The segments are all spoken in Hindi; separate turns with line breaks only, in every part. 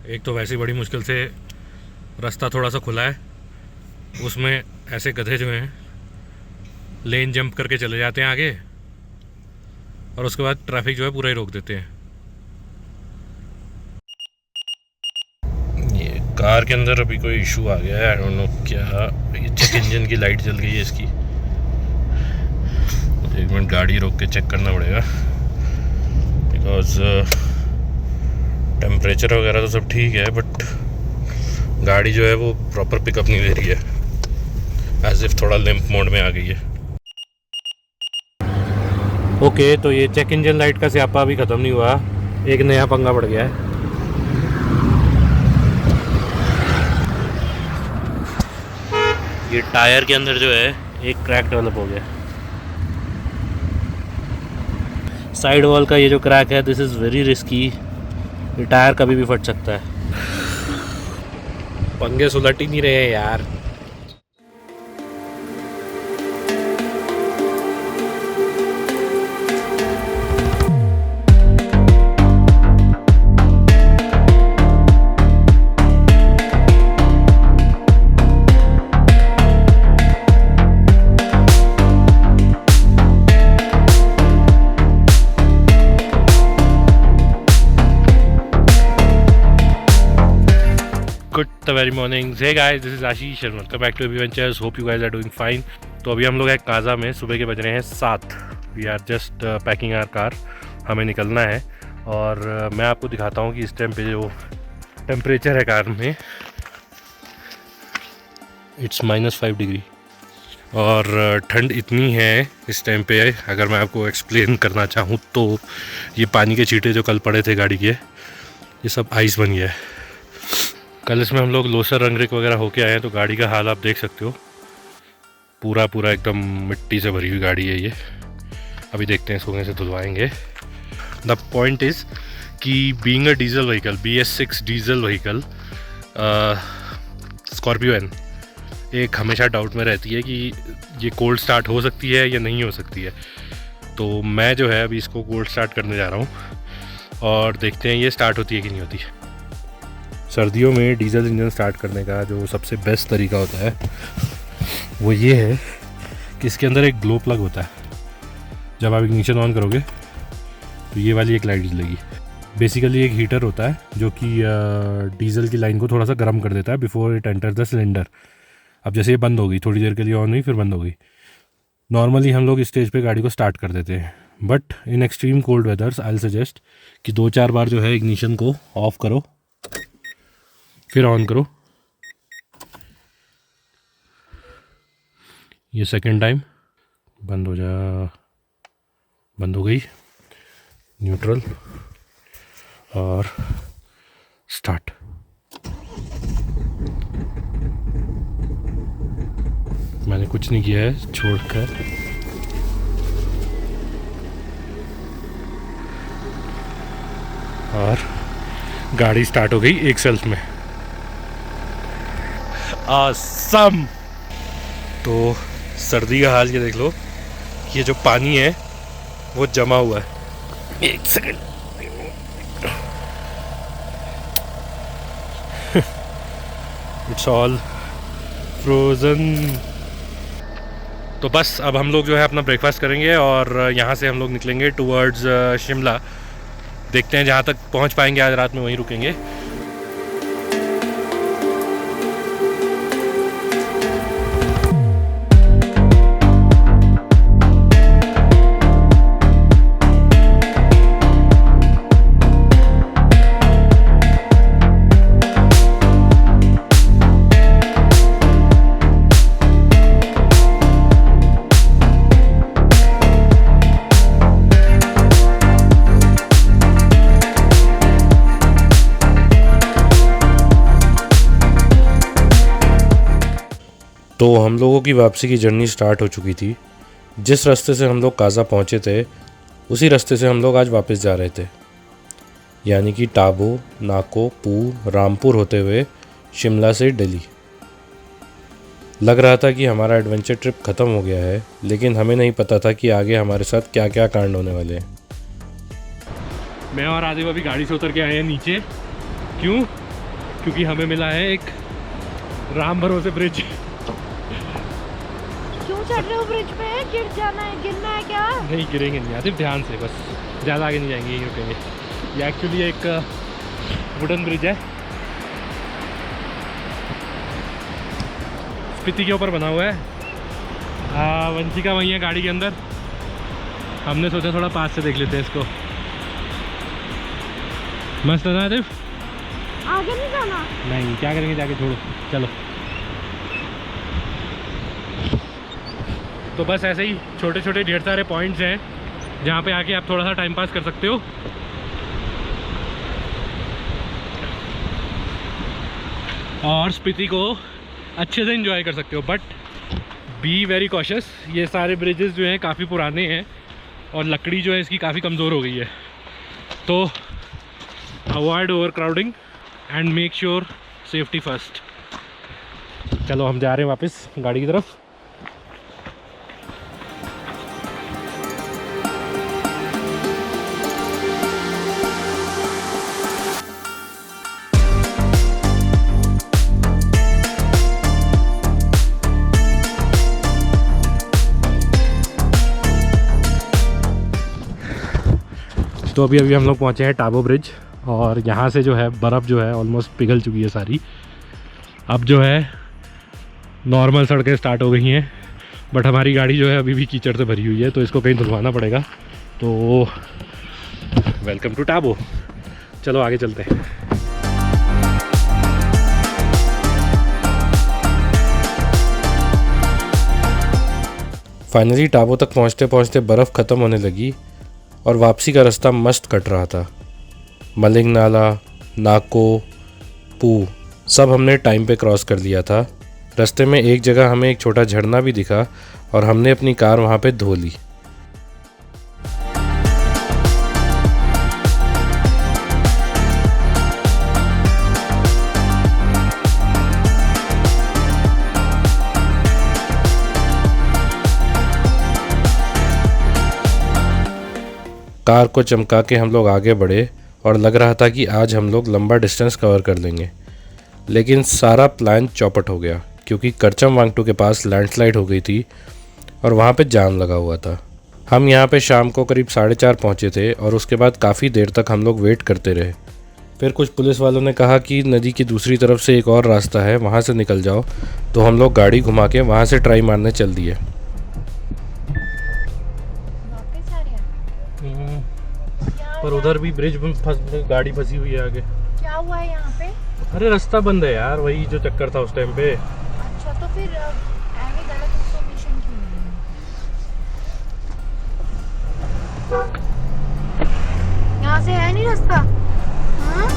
एक तो वैसे ही बड़ी मुश्किल से रास्ता थोड़ा सा खुला है, उसमें ऐसे गधे जो हैं लेन जंप करके चले जाते हैं आगे, और उसके बाद ट्रैफिक जो है पूरा ही रोक देते हैं। ये कार के अंदर अभी कोई इशू आ गया है, आई डोंट नो क्या। ये चेक इंजन की लाइट जल गई है इसकी। एक मिनट गाड़ी रोक के चेक करना पड़ेगा, बिकॉज टेम्परेचर वगैरह तो सब ठीक है, बट गाड़ी जो है वो प्रॉपर पिकअप नहीं दे रही है, एज इफ थोड़ा लिम्प मोड में आ गई है। ओके, तो ये चेक इंजन लाइट का स्यापा अभी ख़त्म नहीं हुआ, एक नया पंगा पड़ गया है। ये टायर के अंदर जो है एक क्रैक डेवलप हो गया। साइड वॉल का ये जो क्रैक है, दिस इज़ वेरी रिस्की। ये टायर कभी भी फट सकता है। पंगे सुलट ही नहीं रहे हैं यार। Good the very morning. Hey guys, this is Ashish Sharma, welcome back to Abhi ventures. Hope you guys are doing fine. तो अभी हम लोग हैं काजा में, सुबह के बज रहे हैं 7। We are just packing our car, हमें निकलना है। और मैं आपको दिखाता हूँ कि इस टाइम पे जो टेम्परेचर है कार में, इट्स -5 डिग्री। और ठंड इतनी है इस टाइम पे, अगर मैं आपको एक्सप्लेन करना चाहूँ तो ये पानी के छींटे जो कल पड़े थे गाड़ी के, ये सब आइस बन गया है। कल इसमें हम लोग लोसर रंगरिक वगैरह होके आए हैं, तो गाड़ी का हाल आप देख सकते हो। पूरा एकदम मिट्टी से भरी हुई गाड़ी है ये। अभी देखते हैं इसको कैसे धुलवाएंगे। द पॉइंट इज़ कि being a diesel vehicle, BS6 diesel vehicle, Scorpio N, एक हमेशा डाउट में रहती है कि ये कोल्ड स्टार्ट हो सकती है या नहीं हो सकती है। तो मैं जो है अभी इसको कोल्ड स्टार्ट करने जा रहा हूँ और देखते हैं ये स्टार्ट होती है कि नहीं होती। सर्दियों में डीजल इंजन स्टार्ट करने का जो सबसे बेस्ट तरीका होता है वो ये है कि इसके अंदर एक ग्लो प्लग होता है। जब आप इग्निशन ऑन करोगे तो ये वाली एक लाइट जलेगी। बेसिकली एक हीटर होता है जो कि डीजल की लाइन को थोड़ा सा गर्म कर देता है before it enter the cylinder. अब जैसे ये बंद हो गई, थोड़ी देर के लिए ऑन हुई फिर बंद हो गई, नॉर्मली हम लोग इस स्टेज पे गाड़ी को स्टार्ट कर देते हैं। But in extreme cold वेदर्स I will suggest कि 2-4 बार जो है इग्निशन को ऑफ करो, फिर ऑन करो। ये सेकेंड टाइम बंद हो जा, बंद हो गई, न्यूट्रल और स्टार्ट। मैंने कुछ नहीं किया है छोड़कर। और गाड़ी स्टार्ट हो गई एक सेल्फ में। आसम। तो सर्दी का हाल ये देख लो, ये जो पानी है वो जमा हुआ है। एक सेकंड, इट्स ऑल फ्रोजन। तो बस अब हम लोग जो है अपना ब्रेकफास्ट करेंगे और यहाँ से हम लोग निकलेंगे टूवर्ड्स शिमला। देखते हैं जहाँ तक पहुँच पाएंगे आज रात में वहीं रुकेंगे। तो हम लोगों की वापसी की जर्नी स्टार्ट हो चुकी थी। जिस रास्ते से हम लोग काजा पहुँचे थे उसी रास्ते से हम लोग आज वापस जा रहे थे, यानी कि टाबो, नाको, पू, रामपुर होते हुए शिमला से दिल्ली। लग रहा था कि हमारा एडवेंचर ट्रिप ख़त्म हो गया है, लेकिन हमें नहीं पता था कि आगे हमारे साथ क्या क्या कांड होने वाले हैं। मैं और आदिव अभी गाड़ी से उतर के आए हैं नीचे। क्यों? क्योंकि हमें मिला है एक राम भरोसे ब्रिज।
क्यों चढ़ रहे हो ब्रिज पे? गिर जाना है, गिरना है क्या?
नहीं गिरेंगे नहीं, आतिफ ध्यान से, बस ज़्यादा आगे नहीं जाएंगे, यहीं रुकेंगे। ये एक्चुअली एक वुडन ब्रिज है, स्पीति के ऊपर बना हुआ है। वंशिका वहीं है गाड़ी के अंदर, हमने सोचा थोड़ा पास से देख लेते हैं इसको। मस्त है ना आतिफ?
आगे नहीं जाना?
नहीं, क्या करेंगे जाके, छोड़ो चलो। तो बस ऐसे ही छोटे छोटे ढेर सारे पॉइंट्स हैं जहाँ पे आके आप थोड़ा सा टाइम पास कर सकते हो। और स्पीति को अच्छे से एंजॉय कर सकते हो, बट बी वेरी कॉशियस। ये सारे ब्रिजेस जो हैं काफ़ी पुराने हैं और लकड़ी जो है इसकी काफ़ी कमज़ोर हो गई है, तो avoid over crowding and make sure safety first. चलो हम जा रहे हैं वापस गाड़ी की तरफ। तो अभी हम लोग पहुँचे हैं टाबो ब्रिज, और यहाँ से जो है बर्फ़ जो है ऑलमोस्ट पिघल चुकी है सारी। अब जो है नॉर्मल सड़कें स्टार्ट हो गई हैं, बट हमारी गाड़ी जो है अभी भी कीचड़ से भरी हुई है, तो इसको कहीं धुलवाना पड़ेगा। तो वेलकम टू टाबो, चलो आगे चलते हैं। फाइनली टाबो तक पहुँचते पहुँचते बर्फ़ ख़त्म होने लगी और वापसी का रास्ता मस्त कट रहा था। मलिंग नाला, नाको, पू सब हमने टाइम पे क्रॉस कर लिया था। रास्ते में एक जगह हमें एक छोटा झरना भी दिखा और हमने अपनी कार वहाँ पे धो ली। कार को चमका के हम लोग आगे बढ़े और लग रहा था कि आज हम लोग लंबा डिस्टेंस कवर कर लेंगे, लेकिन सारा प्लान चौपट हो गया क्योंकि करचम वांगटू के पास लैंडस्लाइड हो गई थी और वहाँ पे जाम लगा हुआ था। हम यहाँ पे शाम को करीब 4:30 पहुँचे थे और उसके बाद काफ़ी देर तक हम लोग वेट करते रहे। फिर कुछ पुलिस वालों ने कहा कि नदी की दूसरी तरफ से एक और रास्ता है, वहाँ से निकल जाओ, तो हम लोग गाड़ी घुमा के वहाँ से ट्राई मारने चल दिए। पर उधर भी ब्रिज में गाड़ी फंसी हुई है आगे।
क्या हुआ है यहाँ पे?
अरे रास्ता बंद है यार, वही जो चक्कर था उस टाइम पे।
अच्छा, तो फिर आगे गलत इन्फॉर्मेशन क्यों है? यहाँ से है नहीं रास्ता? हाँ?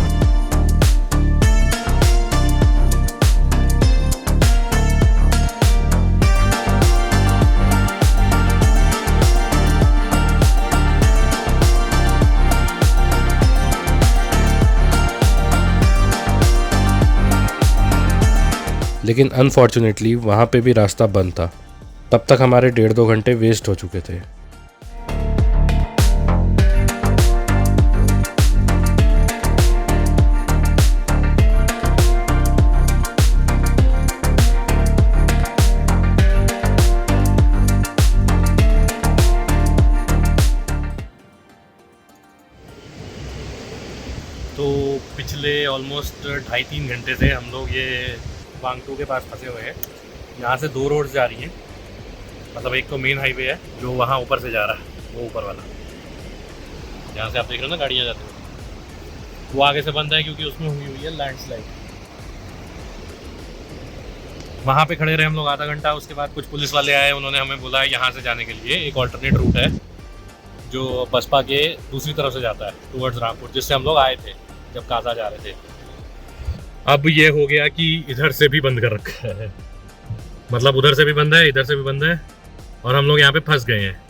लेकिन अनफॉर्चुनेटली वहाँ पे भी रास्ता बंद था। तब तक हमारे 1.5-2 घंटे वेस्ट हो चुके थे। तो पिछले ऑलमोस्ट 2.5-3 घंटे से हम लोग ये वांगटू के पास फंसे हुए हैं। यहाँ से 2 रोड्स जा रही हैं, मतलब एक तो मेन हाईवे है जो वहाँ ऊपर से जा रहा है, वो ऊपर वाला जहाँ से आप देख रहे हो ना गाड़ियाँ जाती हैं, वो आगे से बंद है क्योंकि उसमें हुई हुई है लैंडस्लाइड। वहाँ पे खड़े रहे हम लोग आधा घंटा। उसके बाद कुछ पुलिस वाले आए, उन्होंने हमें बोला यहाँ से जाने के लिए एक ऑल्टरनेट रूट है जो बसपा के दूसरी तरफ से जाता है टूवर्ड्स रामपुर, जिससे हम लोग आए थे जब काजा जा रहे थे। अब ये हो गया कि इधर से भी बंद कर रखा है, मतलब उधर से भी बंद है, इधर से भी बंद है, और हम लोग यहाँ पे फंस गए हैं।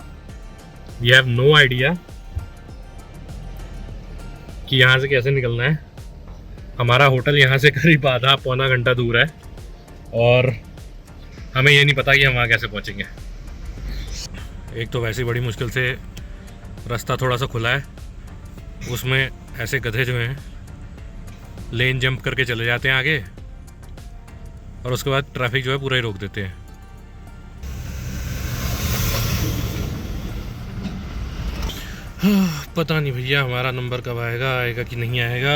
वी हैव नो आइडिया कि यहाँ से कैसे निकलना है। हमारा होटल यहाँ से करीब आधा-पौना घंटा दूर है और हमें ये नहीं पता कि हम वहाँ कैसे पहुँचेंगे। एक तो वैसे बड़ी मुश्किल से रास्ता थोड़ा सा खुला है, उसमें ऐसे गधे जो हैं लेन जंप करके चले जाते हैं आगे और उसके बाद ट्रैफिक जो है पूरा ही रोक देते हैं। पता नहीं भैया हमारा नंबर कब आएगा, आएगा कि नहीं आएगा।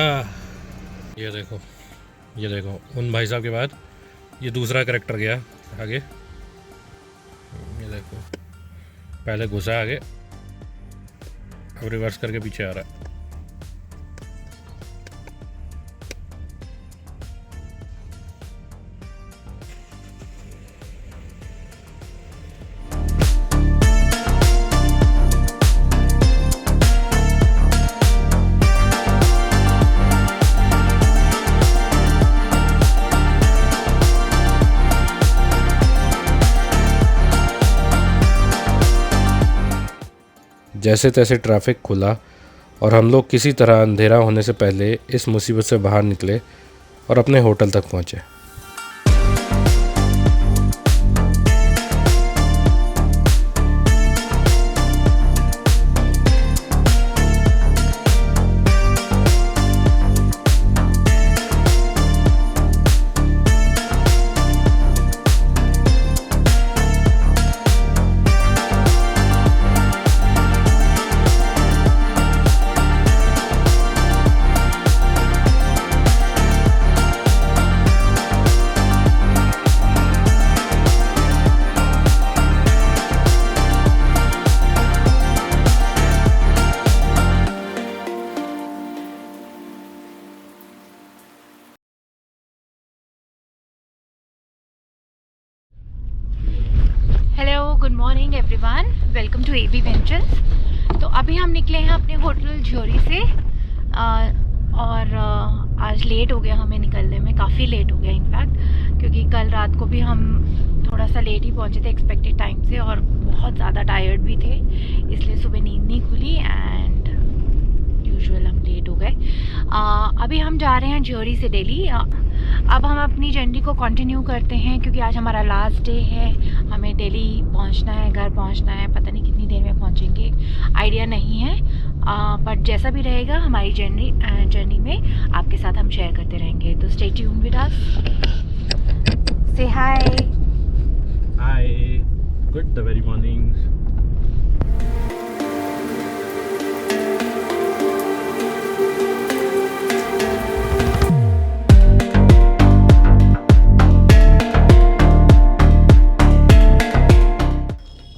ये देखो, ये देखो उन भाई साहब के बाद ये दूसरा करैक्टर गया आगे। ये देखो पहले घुसा आगे, अब रिवर्स करके पीछे आ रहा है। जैसे तैसे ट्रैफिक खुला और हम लोग किसी तरह अंधेरा होने से पहले इस मुसीबत से बाहर निकले और अपने होटल तक पहुँचे।
Hello, good morning everyone, welcome to AB ventures. तो अभी हम निकले हैं अपने होटल ज्योरी से और आज लेट हो गया हमें निकलने में, काफ़ी लेट हो गया इनफैक्ट, क्योंकि कल रात को भी हम थोड़ा सा लेट ही पहुंचे थे एक्सपेक्टेड टाइम से और बहुत ज़्यादा टायर्ड भी थे, इसलिए सुबह नींद नहीं खुली एंड यूजुअल हम लेट हो गए। अभी हम जा रहे हैं ज्योरी से दिल्ली। अब हम अपनी जर्नी को कंटिन्यू करते हैं क्योंकि आज हमारा लास्ट डे है। हमें दिल्ली पहुंचना है, घर पहुंचना है, पता नहीं कितनी देर में पहुंचेंगे, आइडिया नहीं है। बट जैसा भी रहेगा हमारी जर्नी में आपके साथ हम शेयर करते रहेंगे। तो stay tuned with us. Say hi.
Hi, good the very morning.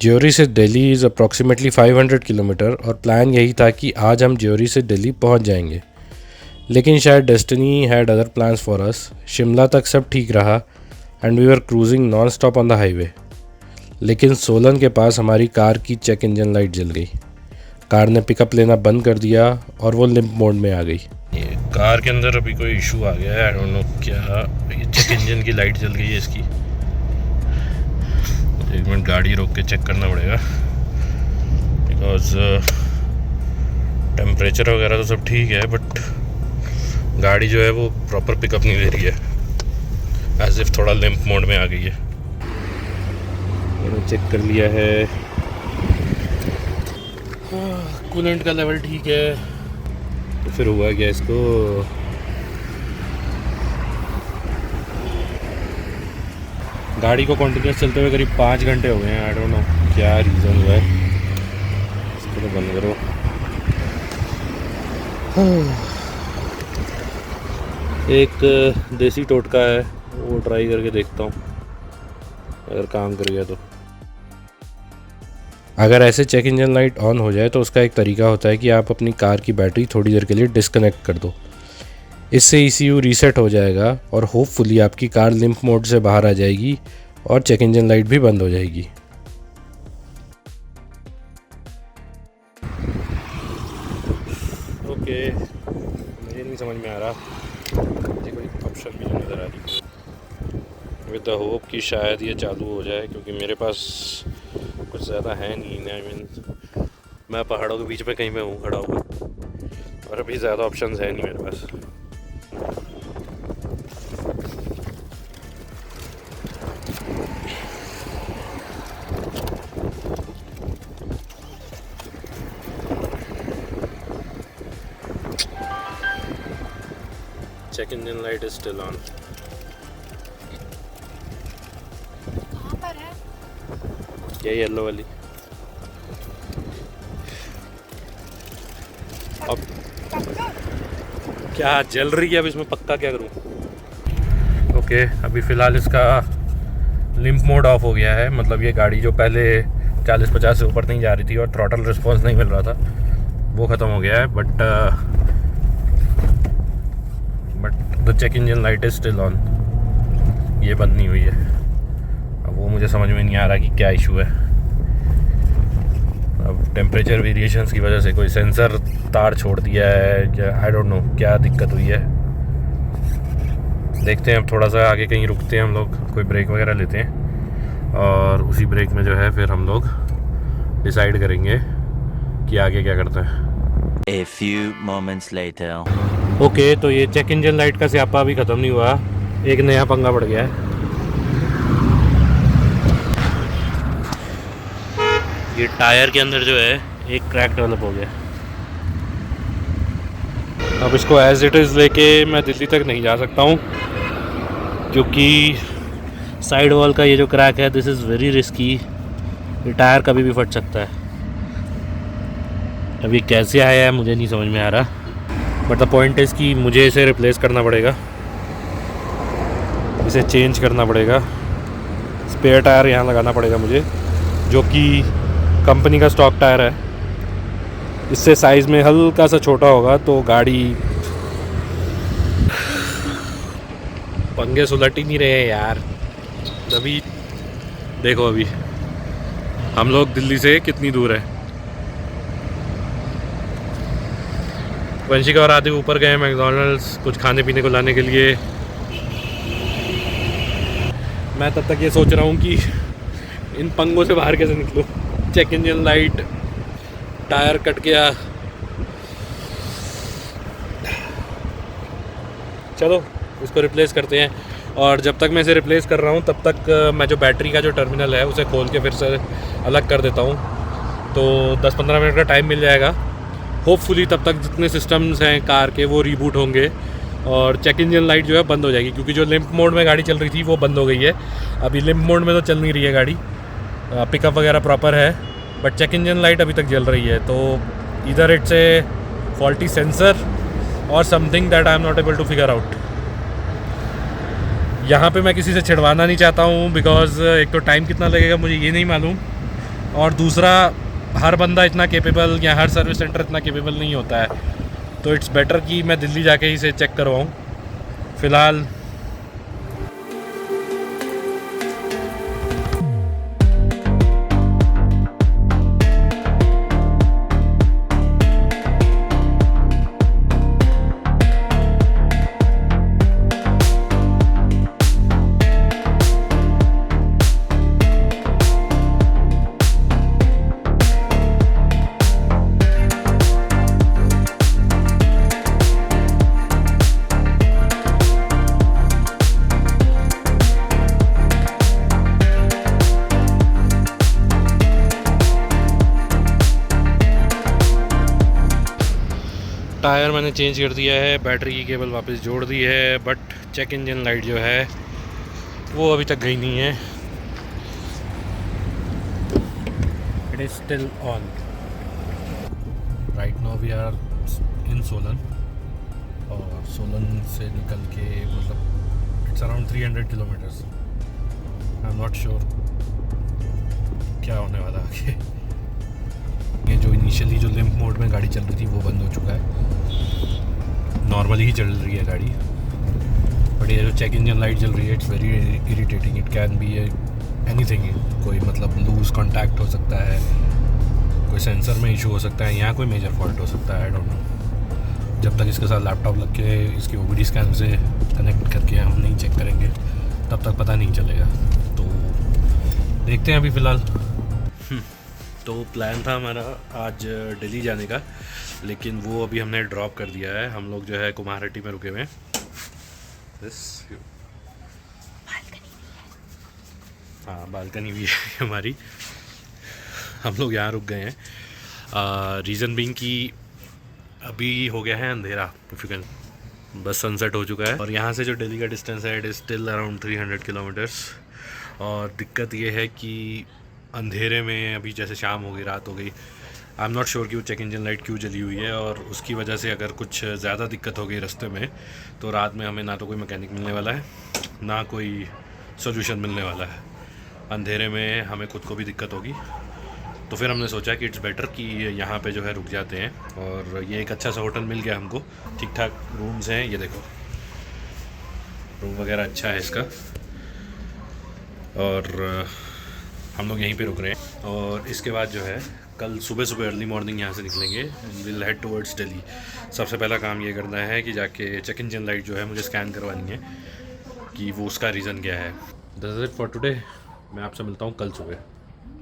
ज्योरी से दिल्ली इज़ अप्रॉक्सीमेटली 500 किलोमीटर और प्लान यही था कि आज हम ज्योरी से दिल्ली पहुंच जाएंगे, लेकिन शायद destiny had other plans for us. Shimla तक सब ठीक रहा and we were cruising non stop on the highway, लेकिन सोलन के पास हमारी कार की चेक इंजन लाइट जल गई। कार ने पिकअप लेना बंद कर दिया और वो लिम्प मोड में आ गई। ये कार के अंदर अभी कोई इशू आ गया है, आई डोंट नो क्या। ये चेक इंजन की लाइट जल गई है इसकी। एक मिनट गाड़ी रोक के चेक करना पड़ेगा, बिकॉज टेम्परेचर वगैरह तो सब ठीक है बट गाड़ी जो है वो प्रॉपर पिकअप नहीं दे रही है, एज इफ थोड़ा लिम्प मोड में आ गई है। मैंने चेक कर लिया है, कूलेंट का लेवल ठीक है। तो फिर हुआ क्या इसको, गाड़ी को कंटिन्यूस चलते हुए करीब 5 घंटे हो गए हैं। आई डोंट नो क्या रीज़न हुआ है, इसको तो बंद करो। एक देसी टोटका है, वो ट्राई करके देखता हूँ, अगर काम कर गया तो। अगर ऐसे चेक इंजन लाइट ऑन हो जाए तो उसका एक तरीका होता है कि आप अपनी कार की बैटरी थोड़ी देर के लिए डिस्कनेक्ट कर दो। इससे ECU रीसेट हो जाएगा और होपफुली आपकी कार लिम्प मोड से बाहर आ जाएगी और चेक इंजन लाइट भी बंद हो जाएगी। ओके, मुझे नहीं समझ में आ रहा, मुझे कोई ऑप्शन भी नहीं नज़र आ रही। विद द होप कि शायद ये चालू हो जाए, क्योंकि मेरे पास कुछ ज़्यादा है नहीं। आई मीन मैं पहाड़ों के बीच में कहीं पे हूँ खड़ा हुआ और अभी ज़्यादा ऑप्शंस है नहीं मेरे पास। Check engine light is still on.
कहाँ पर है?
ये येलो वाली। अब क्या जल रही है, अब इसमें पक्का क्या करूं? ओके, अभी फ़िलहाल इसका लिम्प मोड ऑफ हो गया है। मतलब ये गाड़ी जो पहले 40-50 से ऊपर नहीं जा रही थी और थ्रॉटल रिस्पॉन्स नहीं मिल रहा था, वो ख़त्म हो गया है। But the check engine light is still on. ये बंद नहीं हुई है। अब वो मुझे समझ में नहीं आ रहा कि क्या इशू है। अब टेम्परेचर वेरिएशंस की वजह से कोई सेंसर तार छोड़ दिया है या आई डोंट नो क्या दिक्कत हुई है। देखते हैं, अब थोड़ा सा आगे कहीं रुकते हैं हम लोग, कोई ब्रेक वगैरह लेते हैं और उसी ब्रेक में जो है फिर हम लोग डिसाइड करेंगे कि आगे क्या करते हैं।
A few moments later.
Okay, तो ये चेक इंजन लाइट का स्यापा अभी ख़त्म नहीं हुआ, एक नया पंगा पड़ गया है। ये टायर के अंदर जो है एक क्रैक डेवलप हो गया। अब इसको एज इट इज़ लेके मैं दिल्ली तक नहीं जा सकता हूँ, क्योंकि साइड वॉल का ये जो क्रैक है, दिस इज़ वेरी रिस्की। ये टायर कभी भी फट सकता है। अब ये कैसे आया है मुझे नहीं समझ में आ रहा, बट द पॉइंट इज़ कि मुझे इसे रिप्लेस करना पड़ेगा, इसे चेंज करना पड़ेगा। स्पेयर टायर यहाँ लगाना पड़ेगा मुझे, जो कि कंपनी का स्टॉक टायर है। इससे साइज़ में हल्का सा छोटा होगा तो गाड़ी पंगे सुलट ही नहीं रहे हैं यार। अभी देखो, अभी हम लोग दिल्ली से कितनी दूर है। वंशिका और आदि ऊपर गए मैकडॉनल्ड्स कुछ खाने पीने को लाने के लिए। मैं तब तक ये सोच रहा हूँ कि इन पंगों से बाहर कैसे निकलूँ। Check engine light, tyre cut गया, चलो इसको रिप्लेस करते हैं। और जब तक मैं इसे रिप्लेस कर रहा हूँ तब तक मैं जो बैटरी का जो टर्मिनल है उसे खोल के फिर से अलग कर देता हूँ, तो 10-15 मिनट का टाइम मिल जाएगा। होपफुली तब तक जितने सिस्टम्स हैं कार के वो रीबूट होंगे और चेक इंजन लाइट जो है बंद हो जाएगी, क्योंकि जो लिम्प मोड में गाड़ी चल रही थी वो बंद हो गई है। अभी लिम्प मोड में तो चल नहीं रही है गाड़ी, पिकअप वगैरह प्रॉपर है, बट चेक इंजन लाइट अभी तक जल रही है। तो इधर इट्स ए फॉल्टी सेंसर और something that I am not able to figure out. यहाँ पे मैं किसी से छिड़वाना नहीं चाहता हूँ, बिकॉज़ एक तो टाइम कितना लगेगा मुझे ये नहीं मालूम, और दूसरा हर बंदा इतना केपेबल या हर सर्विस सेंटर इतना केपेबल नहीं होता है। तो इट्स बेटर कि मैं दिल्ली जाके ही इसे चेक करवाऊँ। फ़िलहाल टायर मैंने चेंज कर दिया है, बैटरी की केबल वापस जोड़ दी है, बट चेक इंजन लाइट जो है वो अभी तक गई नहीं है। It is still on. Right now we are in Solan, और सोलन से निकल के मतलब it's around 300 kilometres. I am not sure क्या होने वाला आगे। ये जो इनिशियली जो लिम्प मोड में गाड़ी चल रही थी वो बंद हो चुका है, नॉर्मली ही चल रही है गाड़ी। बट ये जो चेक इंजन लाइट चल रही है it's very irritating. It can be anything, कोई मतलब लूज कॉन्टैक्ट हो सकता है, कोई सेंसर में इशू हो सकता है, या कोई मेजर फॉल्ट हो सकता है, आई डोंट नो। जब तक इसके साथ लैपटॉप लग के इसकी ओबीडी स्कैनर से कनेक्ट करके हम नहीं चेक करेंगे तब तक पता नहीं चलेगा। तो देखते हैं अभी फ़िलहाल। तो प्लान था हमारा आज दिल्ली जाने का, लेकिन वो अभी हमने ड्रॉप कर दिया है। हम लोग जो है कुमारहट्टी में रुके हुए हैं। हाँ, बालकनी भी है हमारी। हम लोग यहाँ रुक गए हैं। रीज़न बीइंग कि अभी हो गया है अंधेरा, इफ़ यू कैन बस सनसेट हो चुका है और यहाँ से जो दिल्ली का डिस्टेंस है it is still around 300 kilometres. और दिक्कत ये है कि अंधेरे में अभी जैसे शाम हो गई, रात हो गई, आई एम नॉट श्योर कि वो चेक इंजन लाइट क्यों जली हुई है और उसकी वजह से अगर कुछ ज़्यादा दिक्कत हो गई रास्ते में तो रात में हमें ना तो कोई मैकेनिक मिलने वाला है ना कोई सोल्यूशन मिलने वाला है। अंधेरे में हमें खुद को भी दिक्कत होगी, तो फिर हमने सोचा कि इट्स बेटर कि यहाँ पे जो है रुक जाते हैं। और ये एक अच्छा सा होटल मिल गया हमको, ठीक ठाक रूम्स हैं, ये देखो रूम वगैरह अच्छा है इसका। और हम लोग यहीं पे रुक रहे हैं और इसके बाद जो है कल सुबह सुबह अर्ली मॉर्निंग यहाँ से निकलेंगे, विल हेड टुवर्ड्स दिल्ली। सबसे पहला काम ये करना है कि जाके चेक इंजन लाइट जो है मुझे स्कैन करवानी है कि वो उसका रीज़न क्या है। This is it for today. मैं आपसे मिलता हूँ कल सुबह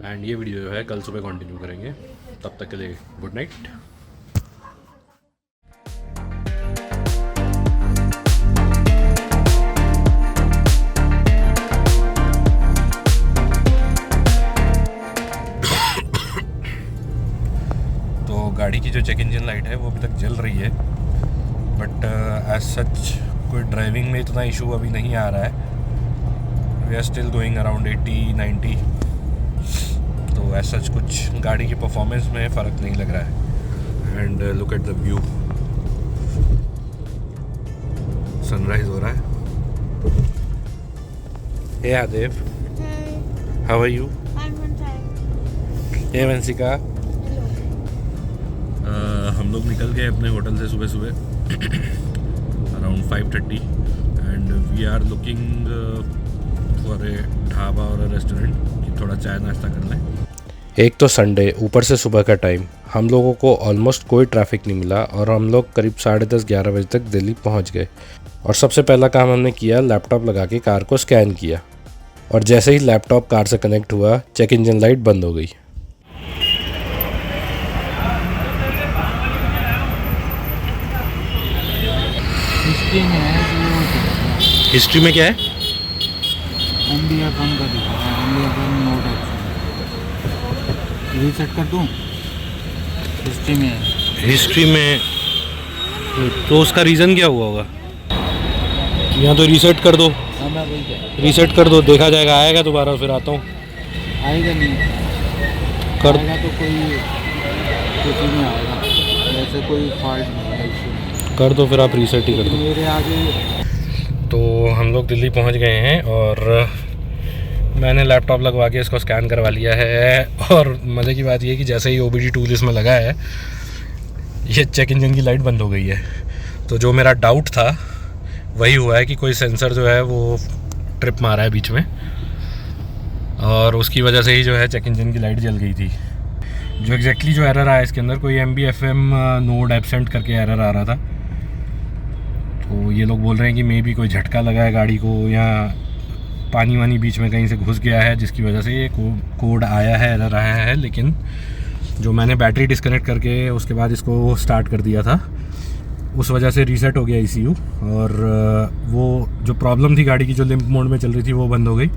एंड ये वीडियो जो है कल सुबह कंटिन्यू करेंगे। तब तक के लिए गुड नाइट। तो गाड़ी की जो चेक इंजन लाइट है वो अभी तक जल रही है, बट एज सच कोई ड्राइविंग में इतना इशू अभी नहीं आ रहा है। We are still going around 80-90, तो एज सच कुछ गाड़ी की परफॉर्मेंस में फ़र्क नहीं लग रहा है। And look at the view, sunrise हो रहा है। Hey Aadev, how are you? Hey Vanshika. हम लोग निकल गए अपने होटल से सुबह सुबह around 5:30 and we are looking for a dhaba और रेस्टोरेंट कि थोड़ा चाय नाश्ता कर लें। एक तो संडे, ऊपर से सुबह का टाइम, हम लोगों को ऑलमोस्ट कोई ट्रैफिक नहीं मिला और हम लोग करीब 10:30-11 बजे तक दिल्ली पहुंच गए। और सबसे पहला काम हमने किया, लैपटॉप लगा के कार को स्कैन किया और जैसे ही लैपटॉप कार से कनेक्ट हुआ चेक इंजन लाइट बंद हो गई। हिस्ट्री में क्या है?
MBFM का दिखा रहा है, MBFM नोट है। रीसेट कर दूँ? हिस्ट्री में है।
हिस्ट्री में तो उसका रीज़न क्या हुआ होगा? यहाँ तो रीसेट कर दो,
हाँ मैं वही क्या
रीसेट कर दो, देखा जाएगा। आएगा दोबारा, फिर आता हूँ।
आएगा नहीं,
कर
आएगा तो कोई कुछ नहीं आएगा, वैसे कोई फॉल्ट नहीं है इशू।
कर दो, फिर आप रीसेट ही कर दो।
मेरे आगे
तो हम लोग दिल्ली पहुंच गए हैं और मैंने लैपटॉप लगवा के इसको स्कैन करवा लिया है। और मज़े की बात ये है कि जैसे ही OBD टूल इसमें लगा है ये चेक इंजन की लाइट बंद हो गई है। तो जो मेरा डाउट था वही हुआ है कि कोई सेंसर जो है वो ट्रिप मारा है बीच में और उसकी वजह से ही जो है चेक इंजन की लाइट जल गई थी। जो एग्जैक्टली जो एरर आया इसके अंदर, कोई MBFM नोड एब्सेंट करके एरर आ रहा था। तो ये लोग बोल रहे हैं कि मे भी कोई झटका लगा है गाड़ी को या पानी वानी बीच में कहीं से घुस गया है जिसकी वजह से ये कोड आया है, एरर आया है। लेकिन जो मैंने बैटरी डिस्कनेक्ट करके उसके बाद इसको स्टार्ट कर दिया था उस वजह से रीसेट हो गया ECU और वो जो प्रॉब्लम थी गाड़ी की, जो लिम्प मोड में चल रही थी, वो बंद हो गई।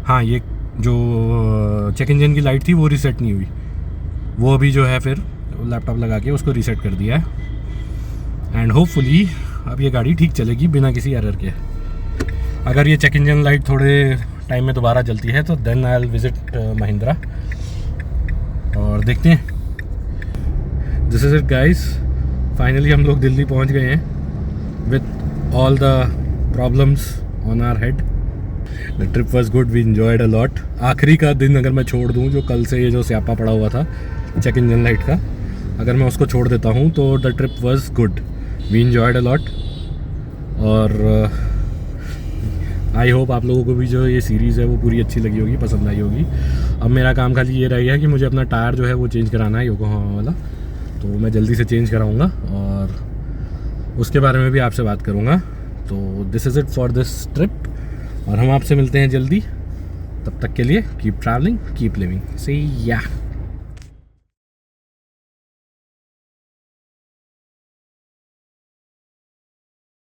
हाँ, ये जो चेक इंजन की लाइट थी वो रीसेट नहीं हुई, वो अभी जो है फिर लैपटॉप लगा के उसको रीसेट कर दिया है एंड होपफुली अब ये गाड़ी ठीक चलेगी बिना किसी एरर के। अगर ये चेक इंजन लाइट थोड़े टाइम में दोबारा जलती है तो then I will visit Mahindra और देखते हैं। This is it guys, finally हम लोग दिल्ली पहुंच गए हैं with all the problems on our head. The trip was good, we enjoyed a lot. आखिरी का दिन अगर मैं छोड़ दूं, जो कल से ये जो स्यापा पड़ा हुआ था चेक इंजन लाइट का, अगर मैं उसको छोड़ देता हूं तो the trip was good, we enjoyed a lot. और आई होप आप लोगों को भी जो ये सीरीज़ है वो पूरी अच्छी लगी होगी, पसंद आई होगी। अब मेरा काम खाली ये रह गया कि मुझे अपना टायर जो है वो चेंज कराना है, योकोहामा वाला, तो मैं जल्दी से चेंज कराऊंगा और उसके बारे में भी आपसे बात करूंगा। तो this is it for this trip और हम आपसे मिलते हैं जल्दी। तब तक के लिए कीप ट्रैवलिंग, कीप लिविंग, सी या।